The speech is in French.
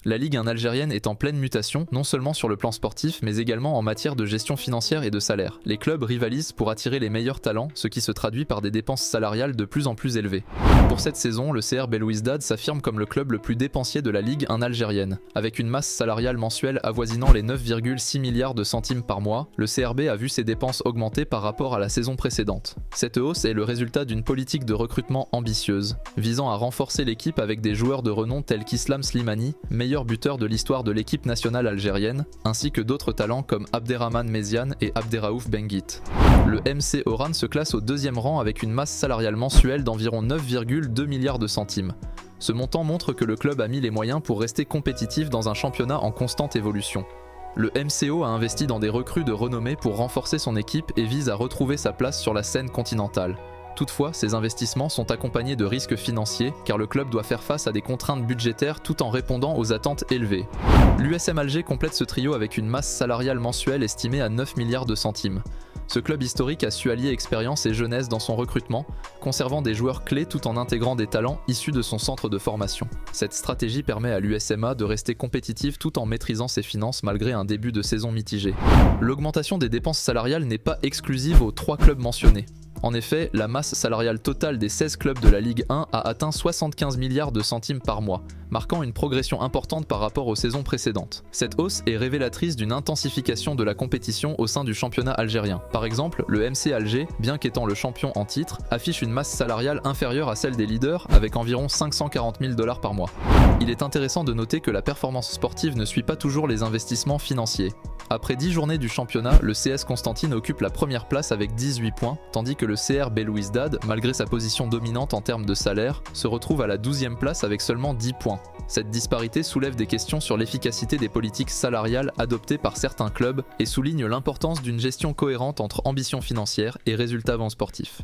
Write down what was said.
La Ligue 1 algérienne est en pleine mutation, non seulement sur le plan sportif, mais également en matière de gestion financière et de salaire. Les clubs rivalisent pour attirer les meilleurs talents, ce qui se traduit par des dépenses salariales de plus en plus élevées. Pour cette saison, le CR Belouizdad s'affirme comme le club le plus dépensier de la Ligue 1 algérienne. Avec une masse salariale mensuelle avoisinant les 9,6 milliards de centimes par mois, le CRB a vu ses dépenses augmenter par rapport à la saison précédente. Cette hausse est le résultat d'une politique de recrutement ambitieuse, visant à renforcer l'équipe avec des joueurs de renom tels qu'Islam Slimani, meilleur buteur de l'histoire de l'équipe nationale algérienne, ainsi que d'autres talents comme Abderrahmane Méziane et Abderraouf Benguit. Le MC Oran se classe au deuxième rang avec une masse salariale mensuelle d'environ 9,2 milliards de centimes. Ce montant montre que le club a mis les moyens pour rester compétitif dans un championnat en constante évolution. Le MCO a investi dans des recrues de renommée pour renforcer son équipe et vise à retrouver sa place sur la scène continentale. Toutefois, ces investissements sont accompagnés de risques financiers car le club doit faire face à des contraintes budgétaires tout en répondant aux attentes élevées. L'USM Alger complète ce trio avec une masse salariale mensuelle estimée à 9 milliards de centimes. Ce club historique a su allier expérience et jeunesse dans son recrutement, conservant des joueurs clés tout en intégrant des talents issus de son centre de formation. Cette stratégie permet à l'USMA de rester compétitive tout en maîtrisant ses finances malgré un début de saison mitigé. L'augmentation des dépenses salariales n'est pas exclusive aux 3 clubs mentionnés. En effet, la masse salariale totale des 16 clubs de la Ligue 1 a atteint 75 milliards de centimes par mois, marquant une progression importante par rapport aux saisons précédentes. Cette hausse est révélatrice d'une intensification de la compétition au sein du championnat algérien. Par exemple, le MC Alger, bien qu'étant le champion en titre, affiche une masse salariale inférieure à celle des leaders avec environ 540 000 $ par mois. Il est intéressant de noter que la performance sportive ne suit pas toujours les investissements financiers. Après 10 journées du championnat, le CS Constantine occupe la première place avec 18 points, tandis que le CR Belouizdad, malgré sa position dominante en termes de salaire, se retrouve à la 12e place avec seulement 10 points. Cette disparité soulève des questions sur l'efficacité des politiques salariales adoptées par certains clubs et souligne l'importance d'une gestion cohérente entre ambition financière et résultats sportifs.